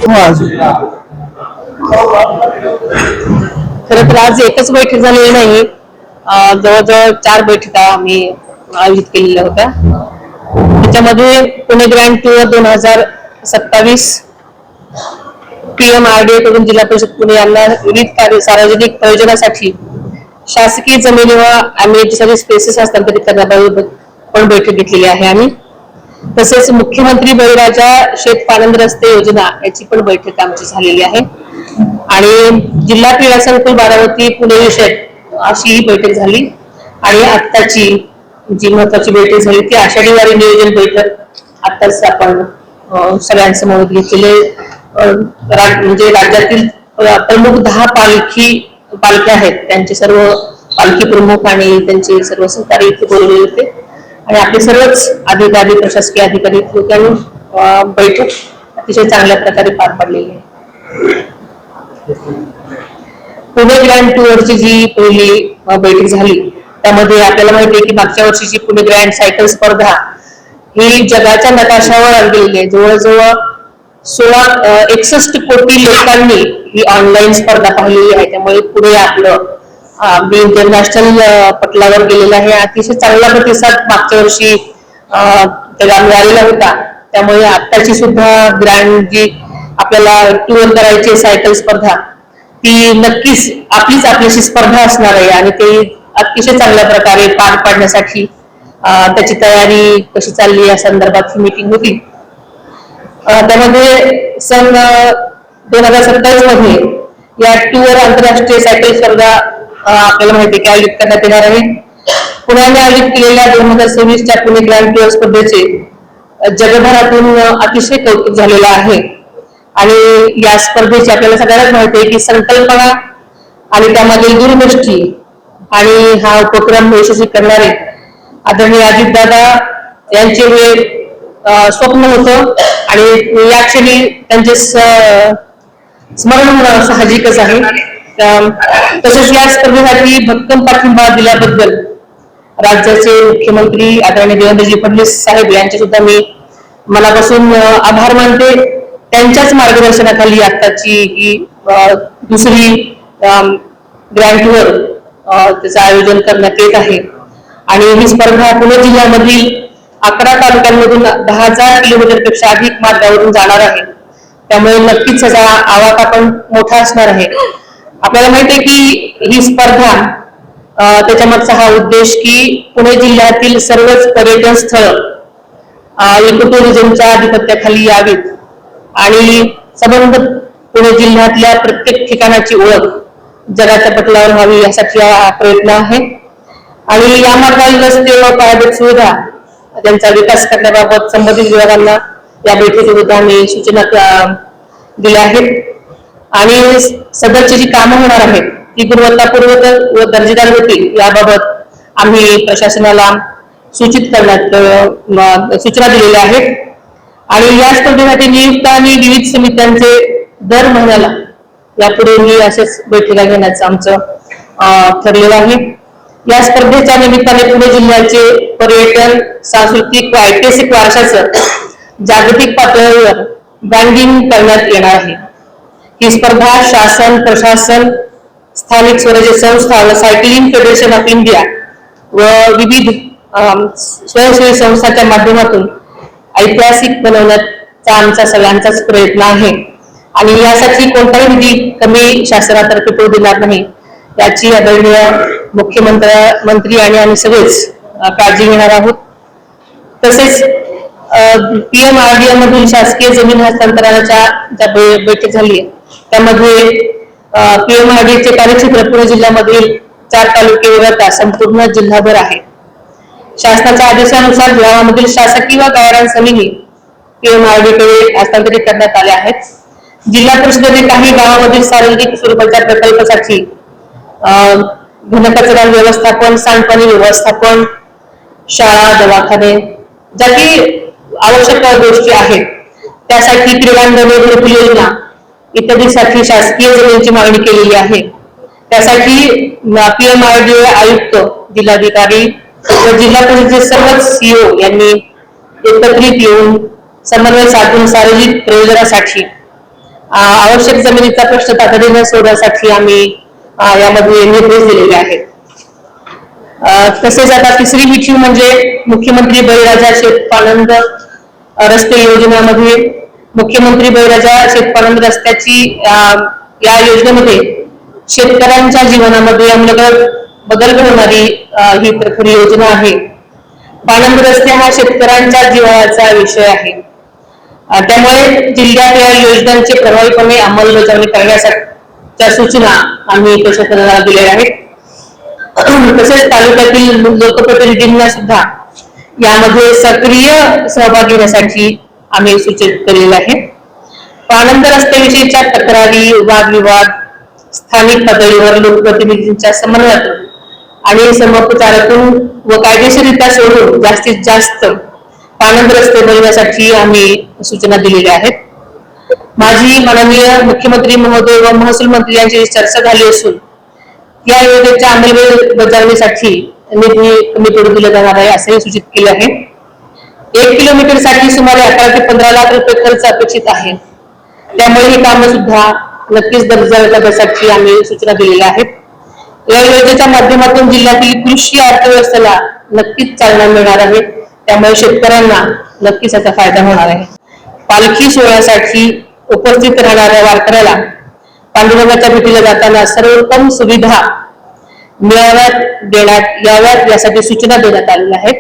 खरं तर आज एकच बैठक झालेली नाही, जवळजवळ 4 बैठका आम्ही आयोजित केलेल्या होत्या. त्याच्यामध्ये पुणे ग्रँड टूर 2027 PMRDA कडून जिल्हा परिषद पुणे यांना विविध सार्वजनिक प्रयोजनासाठी शासकीय जमिनी व अमेनिटीसाठी स्पेसेस हस्तांतरित करण्याबाबत पण बैठक घेतलेली आहे आम्ही. तसेच मुख्यमंत्री बळीराजा शेत पाणंद रस्ते योजना याची पण बैठक आमची झालेली आहे आणि जिल्हा क्रीडा संकुल बारामती पुणे विषयक अशी ही बैठक झाली. आणि आत्ताची जी महत्वाची बैठक झाली ती आषाढी वारी नियोजन बैठक आत्ताच आपण सगळ्यांसमोर घेतलेले. म्हणजे राज्यातील प्रमुख 10 पालख्या आहेत, त्यांचे सर्व पालखी प्रमुख आणि त्यांचे सर्व सहकारी इथे बोलवले होते आणि आपले सर्वच अधिकारी प्रशासकीय अधिकारी लोकांनी बैठक अतिशय चांगल्या प्रकारे पार पाडलेली आहे. पुणे ग्रँड टूरची जी पहिली बैठक झाली त्यामध्ये आपल्याला माहिती आहे की मागच्या वर्षीची पुणे ग्रँड सायकल स्पर्धा ही जगाच्या नकाशावर आणलेली आहे. जवळजवळ 61 कोटी लोकांनी ही ऑनलाईन स्पर्धा पाहिलेली आहे. त्यामुळे पुढे आपलं इंटरनॅशनल पटलावर गेलेलं आहे. अतिशय चांगला प्रतिसाद मागच्या वर्षी त्याला मिळालेला होता. त्यामुळे आत्ताची सुद्धा ग्रँड जी आपल्याला टूर करायची सायकल स्पर्धा ती नक्कीच आपल्याशी स्पर्धा असणार आहे आणि ते अतिशय चांगल्या प्रकारे पार पाडण्यासाठी त्याची तयारी कशी चालली या संदर्भात ही मीटिंग होती. त्यामध्ये सन 2027 मध्ये या टूर आंतरराष्ट्रीय सायकल स्पर्धा आपल्याला माहिती आहे की आयोजित करण्यात येणार आहे. पुण्याने आयोजित केलेल्या 2026 च्या पुणे ग्रँड टूर स्पर्धेचे जगभरातून अतिशय कौतुक झालेलं आहे आणि या स्पर्धेची आपल्याला सगळ्यांनाच माहिती आहे की संकल्पना आणि त्यामधील दूरदृष्टी आणि हा उपक्रम यशस्वी करणारे आदरणीय अजितदादा यांचे हे स्वप्न होतं आणि या क्षणी त्यांचे स्मरण होणं साहजिकच आहे. तसेच या स्पर्धेसाठी भक्कम पाठिंबा दिल्याबद्दल राज्याचे मुख्यमंत्री आदरणीय देवेंद्रजी फडणवीस साहेब यांचे सुद्धा मी मनापासून आभार मानते. त्यांच्याच मार्गदर्शनाखाली आताची ही दुसरी ग्रँड टूर त्याचं आयोजन करण्यात येत आहे आणि ही स्पर्धा पुणे जिल्ह्यामधील 11 तालुक्यांमधून 10,000 किलोमीटरपेक्षा अधिक मार्गावरून जाणार आहे. त्यामुळे नक्कीच त्याचा आवाका पण मोठा असणार आहे. आपल्याला माहिती आहे की ही स्पर्धा त्याच्या मागचा हा उद्देश की पुणे जिल्ह्यातील सर्वच पर्यटन स्थळ इको टुरिझमच्या आधिपत्याखाली यावीत आणि संबंध पुणे जिल्ह्यातल्या प्रत्येक ठिकाणाची ओळख जगाच्या पटलावर व्हावी यासाठी हा प्रयत्न आहे. आणि या मार्गावरील रस्ते व पायाभूत सुविधा त्यांचा विकास करण्याबाबत संबंधित विभागांना या बैठकीमध्ये आम्ही सूचना दिल्या आहेत आणि सदरची जी कामं होणार आहेत ती गुणवत्तापूर्वक व दर्जेदार होतील याबाबत आम्ही प्रशासनाला सूचित करण्यात सूचना दिलेल्या आहेत. आणि या स्पर्धेसाठी नियुक्त आणि विविध समित्यांचे दर महिन्याला यापुढेही असेच बैठका घेण्याचं आमचं ठरलेलं आहे. या स्पर्धेच्या निमित्ताने पुणे जिल्ह्याचे पर्यटन सांस्कृतिक व ऐतिहासिक वारशाचं जागतिक पातळीवर ब्रँडिंग करण्यात येणार आहे. ही स्पर्धा शासन प्रशासन स्थानिक स्वराज्य संस्था व सायकलिंग फेडरेशन ऑफ इंडिया व विविध स्वयंसेवी संस्थांच्या माध्यमातून ऐतिहासिक बनवण्याचा आमचा सगळ्यांचाच प्रयत्न आहे आणि यासाठी कोणताही निधी कमी शासनातर्फे तो देणार नाही याची आदरणीय मुख्यमंत्री आणि आम्ही सगळेच काळजी घेणार आहोत. तसेच PMRDA मधील शासकीय जमीन हस्तांतरणाच्या ज्या बैठक झाली आहे त्यामध्ये PMRDA चे कार्यक्षेत्र पुणे जिल्ह्यामधील 4 तालुके वगळता संपूर्ण जिल्हाभर आहे. शासनाच्या आदेशानुसार गावामधील शासकीय व गावरान जमिनी PMRDA कडे हस्तांतरित करण्यात आल्या आहेत. जिल्हा परिषदेने काही गावामधील सार्वजनिक स्वरूपाच्या प्रकल्पासाठी घनकचरा व्यवस्थापन सांडपाणी व्यवस्थापन शाळा दवाखाने ज्या की आवश्यक गोष्टी आहेत त्यासाठी क्रीडांगणे घरकुल योजना इत्यादीसाठी शासकीय जमिनीची मागणी केलेली आहे. त्यासाठी PMRDA आयुक्त जिल्हाधिकारी व जिल्हा परिषदेचे सर्वच CO यांनी एकत्रित येऊन समन्वय साधून सार्वजनिक प्रयोजनासाठी आवश्यक जमिनीचा प्रश्न तातडीने सोडवण्यासाठी आम्ही यामध्ये निर्देश दिलेले आहेत. तसेच आता तिसरी विठीव म्हणजे मुख्यमंत्री बळीराजा शेतपानंद रस्ते योजनेमध्ये मुख्यमंत्री बळीराजा शेतपानंद रस्त्याची या योजनेमध्ये शेतकऱ्यांच्या जीवनामध्ये आमूलाग्र बदल घडवणारी ही खरी योजना आहे. पाणंद रस्ते हा शेतकऱ्यांच्या जीवनाचा विषय आहे. त्यामुळे जिल्ह्यात या योजनांची प्रभावीपणे अंमलबजावणी करण्याच्या सूचना आम्ही प्रशासनाला दिलेल्या आहेत. तसेच तालुक्यातील लोकप्रतिनिधींना सुद्धा यामध्ये सक्रिय सहभागी होण्यासाठी आम्ही सूचित केलेले आहे. पाणंद रस्त्याविषयीच्या तक्रारी, वादविवाद स्थानिक पातळीवर लोकप्रतिनिधींच्या समन्वयातून आणि समोपचारातून व कायदेशीररित्या सोडून जास्तीत जास्त पाणंद रस्ते बनवण्यासाठी आम्ही सूचना दिलेल्या आहेत. माजी माननीय मुख्यमंत्री महोदय व महसूल मंत्री यांची चर्चा झाली असून या योजनेच्या अंमलबजावणीसाठी निधी कमी पडू दिला जाणार आहे असंही सूचित केले आहे. 1 किलोमीटरसाठी सुमारे 11 ते 15 लाख रुपये खर्च अपेक्षित आहे. त्यामुळे ही कामं सुद्धा नक्कीच दर्जा करण्यासाठी आम्ही सूचना दिलेल्या आहेत. या योजनेच्या माध्यमातून जिल्ह्यातील कृषी अर्थव्यवस्थेला नक्कीच चालना मिळणार आहे. त्यामुळे शेतकऱ्यांना नक्कीच याचा फायदा होणार आहे. पालखी सोहळ्यासाठी उपस्थित राहणाऱ्या वारकऱ्याला पांडुरंगाच्या भेटीला जाताना सर्वोत्तम सुविधा देण्यात याव्यात यासाठी सूचना देण्यात आलेल्या आहेत.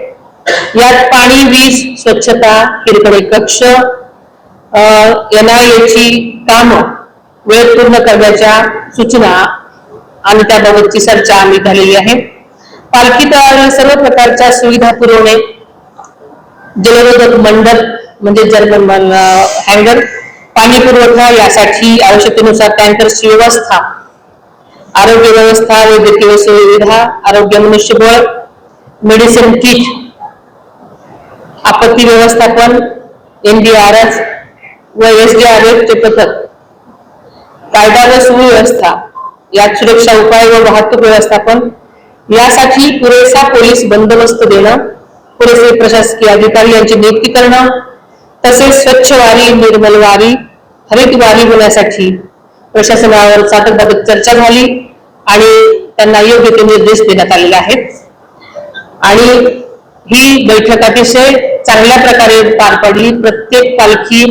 यात पाणी, वीज, स्वच्छता, किरकोळ कक्ष, NIA कामं वेळेत पूर्ण करण्याच्या सूचना आणि त्याबाबतची चर्चा आम्ही झालेली आहे. पालखी तळाला सर्व प्रकारच्या सुविधा पुरवणे, जलरोधक मंडप म्हणजे जर्मन हँगर, पाणी पुरवठा यासाठी आवश्यकतेनुसार टँकर्सची व्यवस्था, आरोग्य व्यवस्था, वैद्यकीय सुविधा, आरोग्य मनुष्यबळ, मेडिसिन किट, आपत्ती व्यवस्थापन, NDRF व SDRF चे पथक, कायदा व सुव्यवस्था, यात सुरक्षा उपाय व वाहतूक व्यवस्थापन यासाठी पुरेसा पोलीस बंदोबस्त देणं, पुरेसे प्रशासकीय अधिकारी यांची नियुक्ती करणं, तसेच स्वच्छ वारी, निर्मल वारी, हरित वारी होण्यासाठी प्रशासनावर सातत्याने चर्चा झाली आणि त्यांना योग्य ते निर्देश देण्यात आलेले आहेत. आणि ही बैठक अतिशय चांगल्या प्रकारे पार पडली. प्रत्येक पालखी,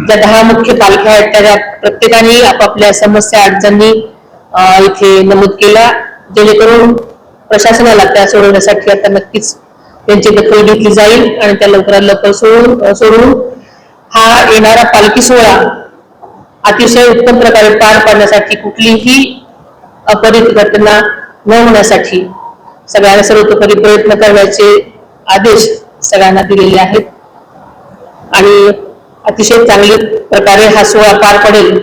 ज्या 10 मुख्य पालख्या आहेत त्या प्रत्येकाने आपापल्या समस्या अडचणी इथे नमूद केल्या, जेणेकरून प्रशासनाला त्या सोडवण्यासाठी आता नक्कीच त्यांची दखल घेतली जाईल आणि त्या लवकरात लवकर सोडून हा येणारा पालखी सोहळा अतिशय उत्तम प्रकारे पार पाडण्यासाठी, कुठलीही अपरित घटना न होण्यासाठी सगळ्यांना सर्वतोपरी प्रयत्न करण्याचे आदेश सगळ्यांना दिलेले आहेत आणि अतिशय चांगल्या प्रकारे हा सोहळा पार पडेल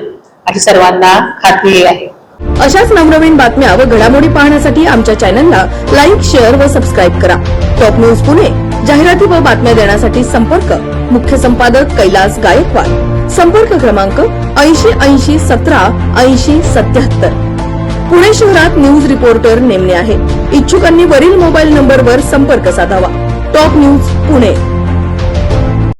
अशी सर्वांना खात्री आहे. अशाच नवनवीन बातम्या व घडामोडी पाहण्यासाठी आमच्या चॅनलला लाईक, शेअर व सबस्क्राईब करा. टॉप न्यूज पुणे जाहिराती व बातम्या देण्यासाठी संपर्क मुख्य संपादक कैलास गायकवाड. संपर्क क्रमांक 8080 17 80 77. पुणे शहरात न्यूज रिपोर्टर नेमणे आहे. इच्छुकांनी वरील मोबाईल नंबरवर संपर्क साधावा. Top news Pune.